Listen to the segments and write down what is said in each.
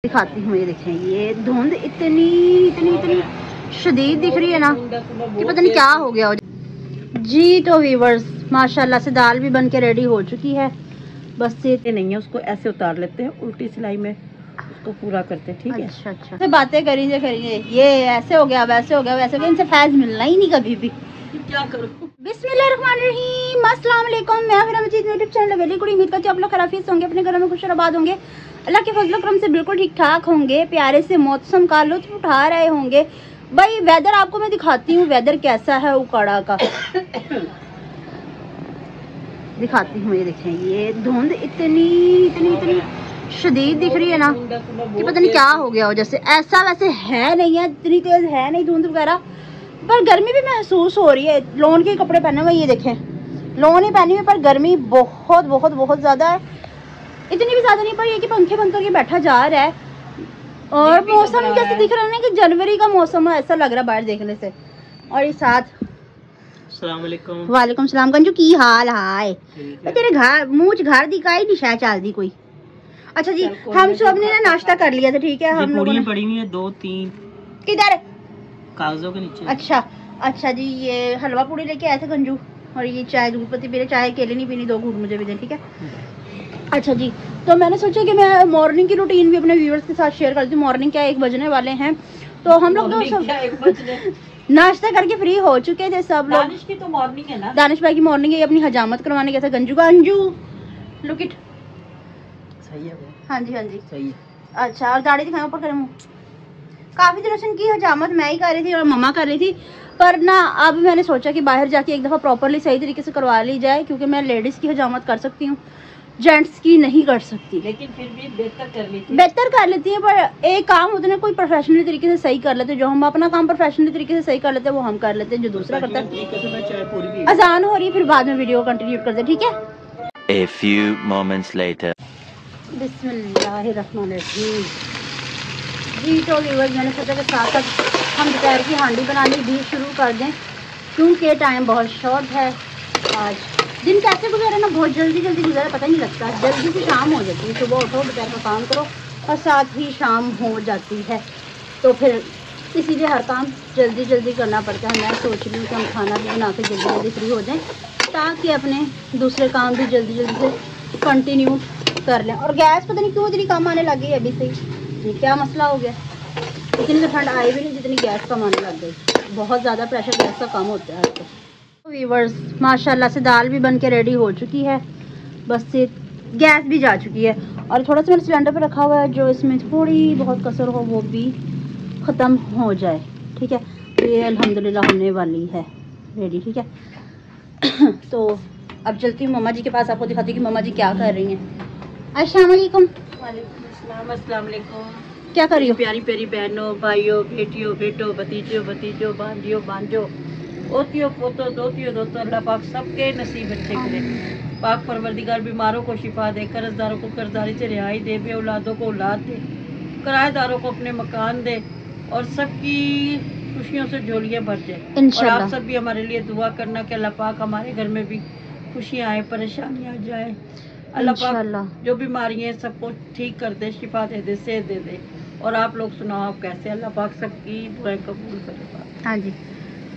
दिखाती हूँ। ये देखें, ये धुंध इतनी इतनी इतनी शदीद दिख रही है ना कि पता नहीं क्या हो गया हो जी। तो व्यूअर्स माशाल्लाह से दाल भी बन के रेडी हो चुकी है। बस ये नहीं है, उसको ऐसे उतार लेते हैं, उल्टी सिलाई में उसको पूरा करते हैं। ठीक है। अच्छा अच्छा, तो बातें करेंगे ये ऐसे हो गया वैसे हो गया वैसे हो गया, इनसे फैज मिलना ही नहीं कभी भी। क्या करूं। बिस्मिल्लाहिर्रहमानिर्रहीम, अस्सलाम वालेकुम। मैं फिर मजीद यूट्यूब चैनल वेली गुड, उम्मीद करती हूं आप लोग खराफियत होंगे, अपने घरों में खुश और आबाद होंगे, अल्लाह के फजल करम से बिल्कुल ठीक ठाक होंगे, प्यारे से मौसम का लुत्फ उठा रहे होंगे। भाई वेदर आपको मैं दिखाती हूँ, वेदर कैसा है उकाड़ा का दिखाती हूँ। ये देखें, ये धुंध इतनी इतनी इतनी शदीद दिख रही है ना कि पता नहीं क्या हो गया हो, जैसे ऐसा वैसे है नहीं है, इतनी तेज है नहीं धुंध वगैरह, पर गर्मी भी महसूस हो रही है। लोन के कपड़े पहने हुए, ये देखें लोन ही पहनी हुई, पर गर्मी बहुत बहुत बहुत ज्यादा है। इतनी भी ज्यादा नहीं, पर ये कि पंखे बंद करके बैठा जा रहा है। और मौसम कैसे दिख रहा है ना कि जनवरी का मौसम है, ऐसा लग रहा है बाहर देखने से। और इस साथ वालेकुम सलाम गंजू, की हाल हाय तेरे घर मुँह घर दिखाई नहीं शायद चाल दी कोई। अच्छा जी, हम सब ने ना नाश्ता कर लिया था। ठीक है, हम लोगों ने पड़ी हुई है 2-3 किधर कागजों के नीचे। अच्छा अच्छा जी, ये हलवा पूड़ी लेके आए थे गंजू, और ये चाय दूध पत्ती पी, चाय अकेले नहीं पीनी, 2 घूट मुझे भी दें। ठीक है। अच्छा जी, तो मैंने सोचा कि मैं मॉर्निंग की रूटीन भी अपने व्यूअर्स के साथ शेयर करती हूँ। मॉर्निंग क्या 1 बजने वाले हैं, तो हम लोग तो सब नाश्ता करके फ्री हो चुके थे सब लोग। दानिश की तो मॉर्निंग है ना, दानिश भाई की मॉर्निंग है, अपनी हजामत करवाने गया था गंजू का। अंजू लुक इट, सही है। हाँ जी हाँ जी सही है। अच्छा, और दाढ़ी दिखाएं ऊपर करें मुँह। काफी दिनों से इनकी हजामत मैं ही कर रही थी और मम्मा कर रही थी, पर ना अब मैंने सोचा कि बाहर जाके एक दफा प्रॉपरली सही तरीके से करवा ली जाए, क्योंकि मैं लेडीज की हजामत कर सकती हूँ, जेंट्स की नहीं कर सकती, लेकिन फिर भी बेहतर कर लेती है। पर एक काम होता है ना, कोई प्रोफेशनली तरीके से सही कर लेते हैं, जो हम अपना काम प्रोफेशनली तरीके से सही कर लेते हैं वो हम कर लेते हैं, जो दूसरा करता है। अजान हो रही है, फिर बाद में वीडियो कंटिन्यू करते हैं। ठीक है। A few moments later. बिस्मिल्लाहिर्रहमानिर्रहीम जी। तो व्यूअर्स मैंने सोचा कि साथ साथ हम दोपहर की हांडी बनानी भी शुरू कर दें, क्योंकि टाइम बहुत शॉर्ट है। आज दिन कैसे गुजरे ना, बहुत जल्दी जल्दी गुजरे, पता नहीं लगता, जल्दी से शाम हो जाती है। सुबह उठो, दोपहर का काम करो और साथ ही शाम हो जाती है, तो फिर इसीलिए हर काम जल्दी जल्दी करना पड़ता है। मैं सोच रही हूँ कि हम खाना भी बना के जल्दी जल्दी फ्री हो जाएं, ताकि अपने दूसरे काम भी जल्दी जल्दी से कंटिन्यू कर लें। और गैस पता नहीं क्यों इतनी कम आने लगी है अभी से ही, ये क्या मसला हो गया। इतनी तो ठंड आई भी नहीं जितनी गैस कम आने लग गई, बहुत ज़्यादा प्रेशर गैस का कम होता है आजकल। व्यूअर्स माशाल्लाह से दाल भी बन के रेडी हो चुकी है, बस से गैस भी जा चुकी है, और थोड़ा सा मैंने सिलेंडर पे रखा हुआ है, जो इसमें थोड़ी बहुत कसर हो वो भी ख़त्म हो जाए। ठीक है, ये अल्हम्दुलिल्लाह होने वाली है रेडी। ठीक है। तो अब चलती हूँ मम्मा जी के पास, आपको दिखाती हूँ कि मम्मा जी क्या कर रही हैं। अस्सलाम वालेकुम। अस्सलाम वालेकुम। क्या कर रही हो? प्यारी प्यारी बहनों, भाइयों, बेटियों, बेटों, भतीजों, भतीजों, भांजियों, भांजों, ओतियों, पोतों, दोतियों, दोतों, अल्लाह पाक सबके नसीब अच्छे करे। पाक परवरदिगार बीमारों को शिफा दे, कर्जदारों को कर्जदारी से रिहाई दे, बे औलादों को औलाद दे, किराएदारों को अपने मकान दे, और सबकी खुशियों से झोलियाँ भर जाए। और आप सब भी हमारे लिए दुआ करना कि अल्लाह पाक हमारे घर में भी खुशियाँ आए, परेशानियाँ जाए। अल्लाह पाक जो बीमारियाँ सबको ठीक कर दे, शिफा दे दे, सेहत दे दे। और आप लोग सुनाओ, आप कैसे? अल्लाह पाक सबकी दुआएं कबूल करे। हाँ जी,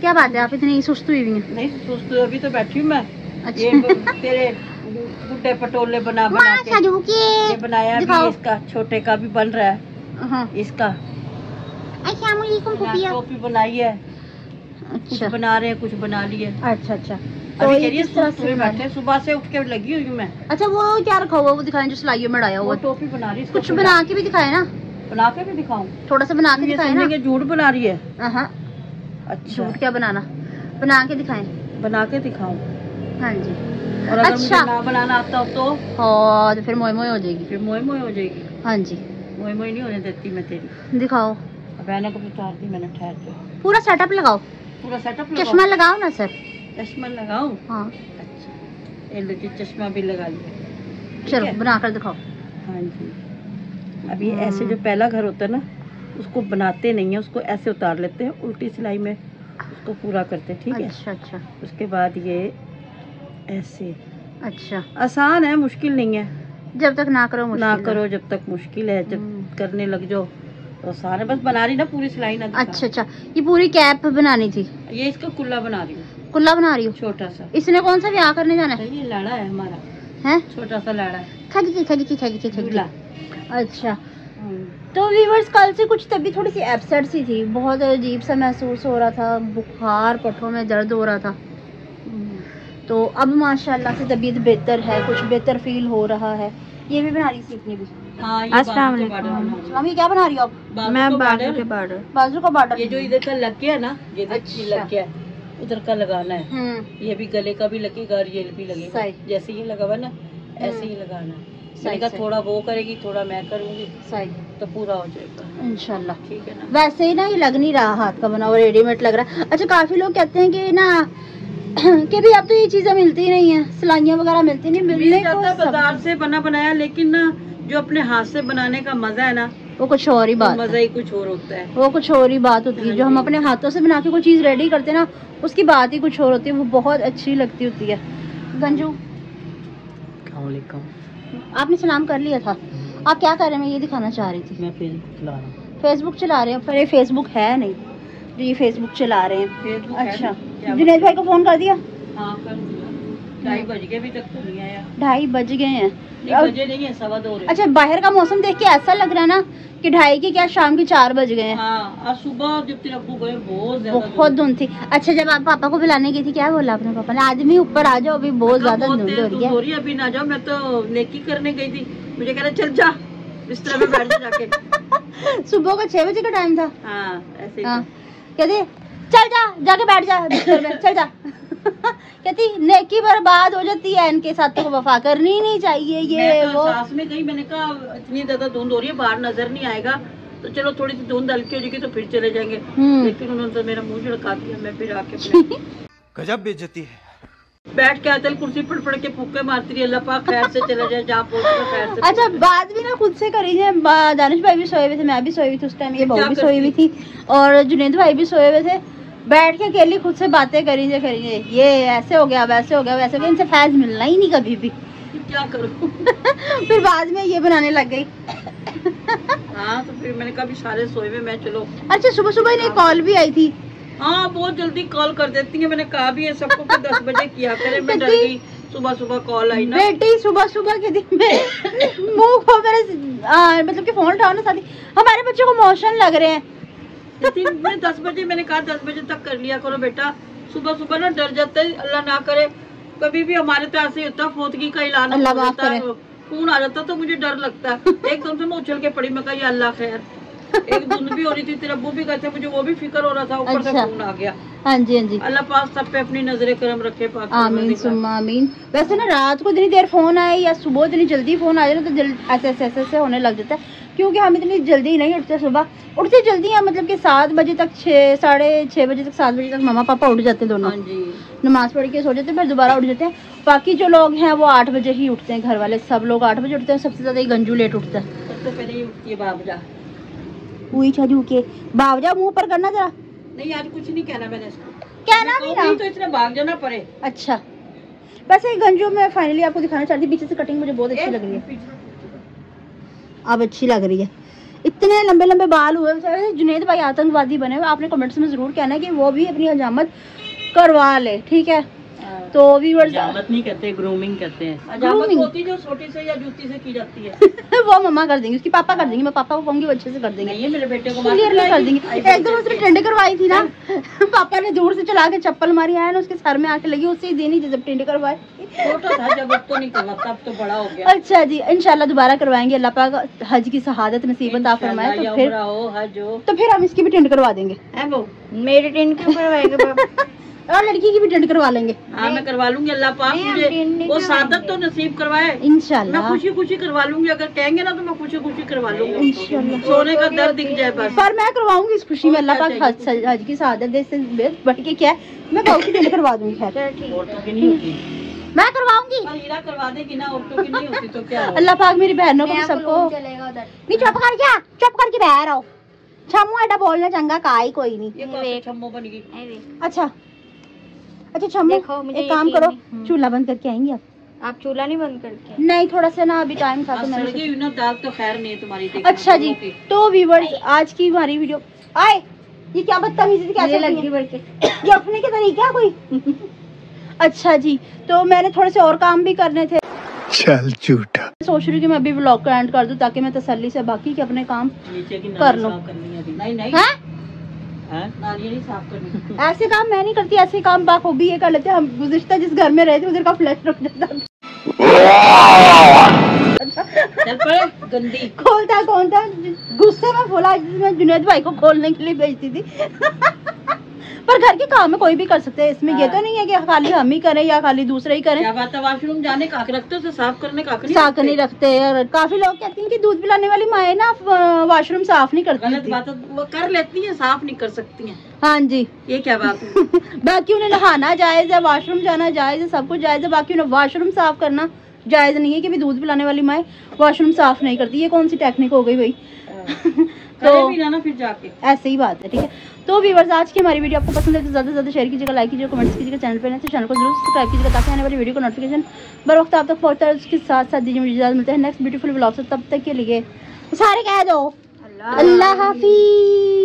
क्या बात है, आप इतनी सुस्त हुई हुई हैं? नहीं सुस्त, अभी तो बैठी हूँ मैं। अच्छा। ये तेरे गुड्डे पटोले बना के ये बनाया भी, इसका छोटे का भी बन रहा है। इसका टोपी बनाई है। अच्छा। कुछ बना रहे हैं, कुछ बना लिए। अच्छा अच्छा, तो ये किस तरह से बैठे, सुबह से उठ के लगी हुई मैं। अच्छा, वो क्या रखा हुआ वो दिखाएं, जो सिलाइयों में डाया हुआ। टोपी बना रही है, कुछ बना के भी दिखाए ना। बना के भी दिखाऊं? थोड़ा सा बना के दिखाए ना। झूठ बना रही है। अच्छा, झूठ क्या बनाना, बना के दिखाएं। बना के दिखाऊं? हाँ जी। और अगर मुझे ना बनाना आता हो तो? हाँ, तो फिर मोए मोए हो जाएगी। फिर मोए मोए हो जाएगी। हाँ जी, मोए मोए नहीं होने देती मैं तेरी। दिखाओ। बहनों को उतार दी मैंने, ठहर के। पूरा सेटअप लगाओ, पूरा सेटअप। चश्मा लगाओ ना सर। चश्मा लगाऊं? हाँ। अच्छा, ये लो जी, चश्मा भी लगा लिया। चलो बना कर दिखाओ। हाँ जी। अभी ऐसे जो पहला घर होता है ना, उसको बनाते नहीं है, उसको ऐसे उतार लेते हैं, उल्टी सिलाई में उसको पूरा करते हैं। ठीक है। अच्छा अच्छा। उसके बाद ये ऐसे। अच्छा, आसान है, मुश्किल नहीं है। जब तक ना करो मुश्किल ना करो जब तक मुश्किल है, जब करने लग जाओ तो सारे बस बना रही ना पूरी सिलाई ना दिखा। अच्छा, ये पूरी कैप बनानी थी। ये इसका कुल्ला बना रही हूँ। कुल्ला बना रही हूँ छोटा सा। इसने कौन सा ब्याह करने जाना है? ये लाड़ा है हमारा, है छोटा सा लाड़ा है। खगी। अच्छा, तो व्यूअर्स कल से कुछ तबीयत थोड़ी सी अपसेट सी थी, बहुत अजीब सा महसूस हो रहा था, बुखार, पट्टों में दर्द हो रहा था। तो अब माशाल्लाह से तबीयत बेहतर है, कुछ बेहतर फील हो रहा है। ये भी बना रही थी अपनी भी। हाँ, ये मम्मी क्या बना रही हो आप? मैं बाजू के बॉर्डर। बाजू का बॉर्डर। ये जो इधर का लग गया ना, ये लग गया, उधर का लगाना है। ये भी गले का भी लगेगा और ये भी लगेगा। जैसे ये लगा हुआ ना ऐसे ही लगाना है। मैंने कहा थोड़ा वो करेगी, थोड़ा मैं करूंगी, सही तो पूरा हो जाएगा इंशाल्लाह। ठीक है ना। वैसे ही ना ये लग नहीं रहा, हाथ का बना हुआ रेडीमेड लग रहा है। अच्छा, काफी लोग कहते हैं कि ना कि भी अब तो ये चीजें मिलती नहीं है, सिलाइयाँ वगैरह मिलती नहीं, मिलने को बाजार से बना बनाया, लेकिन ना जो अपने हाथ से बनाने का मजा है ना, वो कुछ और ही बात, मजा ही कुछ और होता है, वो कुछ और ही बात होती है। जो हम अपने हाथों से बना के कोई चीज रेडी करते हैं ना, उसकी बात ही कुछ और होती है, वो बहुत अच्छी लगती होती है। गंजू, आपने सलाम कर लिया था। आप क्या कर रहे हैं? मैं ये दिखाना चाह रही थी। मैं फेसबुक चला रहे हैं। पर ये फेसबुक है नहीं जो ये फेसबुक चला रहे हैं। अच्छा, जुनैद भाई को फोन कर दिया? हाँ, कर दिया। 2:30 बज गए, अभी तक तो नहीं आया। 2:30 बज गए हैं। बजे नहीं है, 2:15। अच्छा, बाहर का मौसम देख के ऐसा लग रहा है ना कि 2:30 के क्या शाम के 4 बज गए हैं। हाँ, आज सुबह जब तेरे अब्बू गए बहुत धुंध थी। अच्छा, जब आप पापा को बुलाने गई थी क्या बोला अपने पापा ने? आदमी ऊपर आ जाओ, अभी बहुत ज्यादा धुंध हो रही है। अभी ना जाओ, मैं तो नेकी करने गई थी। मुझे कह रहे चल जा बिस्तर में बैठ जाके। सुबह का 6 बजे का टाइम था। हाँ, ऐसे कहते चल जा, जाके बैठ जा बिस्तर में, चल जा। कहती नेकी बर्बाद हो जाती है, इनके साथ तो वफा करनी नहीं चाहिए। ये वो सास में गई, मैंने कहा इतनी ज्यादा धुंध हो रही है, बाहर नजर नहीं आएगा, तो चलो थोड़ी सी धुंध हल्की हो जाएगी तो फिर चले जाएंगे। लेकिन उन्होंने तो मेरा मुंह झड़का दिया। मैं फिर आके गजब बेइज्जती है। बैठ के आतल कुर्सी पड़ के फूके मारती रही। अल्लाह पाक खैर से चला जाए, जहाँ पहुंचे खैर से। अच्छा, बात भी ना खुद से करी है। दानिश भाई भी सोए हुए थे, मैं भी सोई हुई थी उस टाइम, ये बहू भी सोई हुई थी और जुनैद भाई भी सोए हुए थे। बैठ के अकेली खुद से बातें करी ये ऐसे हो गया, वैसे हो गया, वैसे हो गया। इनसे फैज मिलना ही नहीं कभी भी। क्या करूं? फिर बाद में ये बनाने लग गई। हाँ, तो फिर मैंने कहा सारे सोए हुए, मैं चलो। अच्छा, सुबह सुबह इन्हें कॉल भी आई थी। हाँ, बहुत जल्दी कॉल कर देती है। मैंने कहा भी है सबको कि 10 बजे किया करे। मैं डर गई, सुबह सुबह कॉल आई ना। बेटी सुबह सुबह के दिन में मुंह को मेरे मतलब कि फोन उठाओ ना, साथी हमारे बच्चों को मोशन लग रहे हैं। 10 बजे मैंने कहा 10 बजे तक कर लिया करो बेटा, सुबह सुबह ना डर जाता है। अल्लाह ना करे कभी भी हमारे तो ऐसे होता, फौतगी का ऐलान होता है, खून आ जाता तो मुझे डर लगता है। एकदम से मैं उछल के पड़ी, मैं कहा अल्लाह खैर। एक धुंध भी हो रही थी, तेरा अब्बू भी कहते, मुझे वो भी फिक्र हो रहा था, ऊपर से खून आ गया। हाँ जी, हाँ जी। अल्लाह पाक सब पे अपनी नजरें करम रखे। आमीन सुम्मा आमीन। वैसे ना रात को इतनी देर फोन आए या सुबह इतनी जल्दी फोन आ जाए तो ऐसे होने लग जाता है, क्योंकि हम इतनी जल्दी नहीं उठते। सुबह उठते जल्दी हैं, मतलब कि 7 बजे तक, 6-6:30 बजे तक, 7 बजे तक मम्मा पापा उठ जाते हैं दोनों। नमाज पढ़ के सो जाते हैं, फिर दोबारा उठ जाते हैं। बाकी जो लोग हैं वो 8 बजे ही उठते हैं, घर वाले सब लोग 8 बजे उठते हैं। सबसे ज्यादा गंजू लेट उठता है। सबसे पहले ही उठती है बाबजा। हुई छजू के बावजा मुंह पर करना जरा। नहीं, आज कुछ नहीं कहना मैंने इसको। कहना नहीं ना, तो इसने भाग जाना पड़े। अच्छा, वैसे गंजू मैं फाइनली आपको दिखाना चाहती हूँ। पीछे से कटिंग मुझे बहुत अच्छी लग रही है। अब अच्छी लग रही है। इतने लंबे लंबे बाल हुए। जुनैद भाई आतंकवादी बने हुए। आपने कमेंट्स में जरूर कहना है कि वो भी अपनी हजामत करवा ले, ठीक है? तो व्यूअर्स हजामत नहीं कहते, ग्रूमिंग कहते हैं। हजामत होती जो छोटी से या जूती से की जाती है। वो मम्मा कर देंगी, उसकी पापा कर देंगे। मैं पापा को कहूंगी वो अच्छे से कर देंगे। ये मेरे बेटे को क्लियरली कर देंगे। एकदम उसने टेंड करवाई थी ना, पापा ने दूर से चला के चप्पल मारी, आया ना उसके सर में आके लगी, उसी दिन ही जब टेंड करवाई। छोटा था जब, अब तो नहीं करवाता, अब तो बड़ा हो गया। अच्छा जी, इंशाल्लाह दोबारा करवाएंगे। अल्लाह पाक हज की शहादत नसीब अता फरमाए, तो फिर तो फिर हम इसकी भी टेंड करवा देंगे। मेरे टेंड क्यों करवाएंगे? और लड़की की भी टेंड करवा लेंगे। हाँ, मैं करवा लूंगी। अल्लाह पाक मुझे वो सादत तो नसीब करवाए इंशाल्लाह। मैं खुशी खुशी करवा लूंगी। अगर कहेंगे ना तो मैं खुशी खुशी करवा लूंगी इंशाल्लाह। सोने का दर्द दिख जाए बस। पर मैं करवाऊंगी इस खुशी में। अल्लाह पाक हज की शहादत दे, बढ़ के क्या है, मैं बहू की टेंड करवा दूंगी। मैं करवाऊंगी। हीरा करवा देगी ना, औरतों की नहीं होती तो क्या? अल्लाह पाक मेरी बहनों को सबको। नहीं, चुप कर जा, चुप करके बह रहो। छम्मू एडा बोलना चंगा काई कोई नहीं। छम्मू बन गई। अच्छा, छम्मू एक काम करो, चूल्हा बंद करके आएंगे आप। आप चूल्हा नहीं बंद करके? नहीं, थोड़ा सा ना अभी टाइम था तो मैंने दाल तो खैर नहीं है तुम्हारी। अच्छा जी, तो व्यूअर्स आज की हमारी वीडियो आए, ये क्या बदतमीजी कैसे लगी ये अपने के तरीके कोई। अच्छा जी, तो मैंने थोड़े से और काम भी करने थे। चल झूठा। सोच रही हूँ कि मैं अभी व्लॉग का एंड कर दूं ताकि मैं तसल्ली से बाकी के अपने काम कर लूं। नहीं नहीं साफ करनी। ऐसे काम मैं नहीं करती, ऐसे काम बाखूबी ये कर लेते हैं हम। गुज़िश्ता जिस घर में रहते उधर का फ्लैश रुक जाता। चल पड़े गंदी। खोलता कौन था? गुस्से में बोला मैं जुनैद भाई को खोलने के लिए भेजती थी। पर घर के काम में कोई भी कर सकते हैं, इसमें ये तो नहीं है कि खाली हम ही करें या खाली दूसरे ही करें। क्या बात है, वॉशरूम जाने का हक रखते हो, साफ करने का हक नहीं रखते। काफी लोग कहते हैं कि दूध पिलाने वाली माएँ ना वॉशरूम साफ नहीं करती। गलत बात है, वो कर लेती है, साफ नहीं कर सकती हैं। हाँ जी, ये क्या बात है। बाकी उन्हें नहाना जायज है, वॉशरूम जाना जायज है, सब कुछ जायज है। बाकी उन्हें वॉशरूम साफ करना जायज नहीं है कि भी दूध पिलाने वाली माएँ वॉशरूम साफ नहीं करती। ये कौन सी टेक्निक हो गई भाई। तो भी ना फिर जाके ऐसे ही बात है, ठीक है। तो व्यूअर्स आज की हमारी वीडियो आपको पसंद है तो ज़्यादा से ज़्यादा शेयर कीजिएगा, लाइक कीजिएगा, कमेंट्स कीजिएगा। चैनल पर नहीं तो चैनल को जरूर सब्सक्राइब कीजिएगा ताकि आने वाली वीडियो को नोटिफिकेशन बर वक्त आप तक पहुँचता है। उसके साथ साथ दीजिए मुझे इजाज़त, मिलते हैं नेक्स्ट ब्यूटीफुल व्लॉग से। तब तक के लिए सारे कह दो अल्लाह हाफिज़।